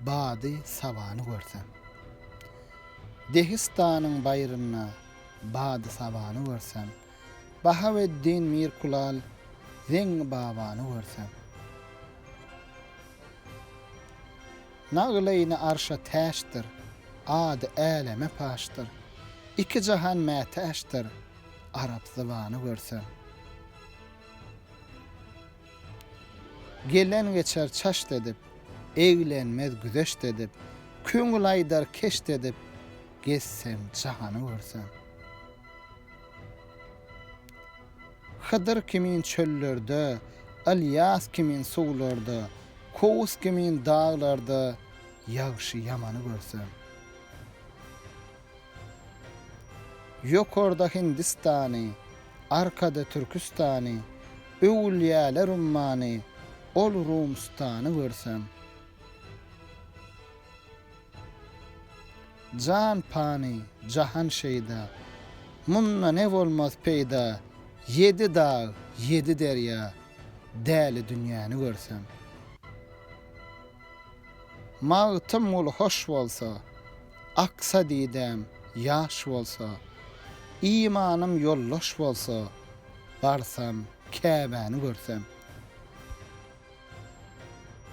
bady sabany görsem. Dehistanyň baýryna bady sabany görsem. Bahaweddin Mirkulal Zeň babany görsem. Naglaýyny arşa täşdir, ady äleme paşdyr. İki jahan mätäşdir, Arap zabany görsem. Gelen geçer çaşt edip, eýlenmez güzeşt edip, köňül aýdar keşt edip, gezsem jahany görsem. Hydyr kimin çöllerde, Alyas kimin suwlarda, Kowus kimin dağlarda, ýagşy ýamany görsem. Ýokorda Hindistany, arkada Türkistany, öwlýäler ummany, ol Rumstany görsem. Can pani, jahan şeýda, munna ne bolmaz peýda, 7 dağ, 7 derya, däli dünýäni görsem. Mağtym ol hoş bolsa, aksa didem, ýaş bolsa, imanım yolloş bolsa, barsam Käbäni görsem.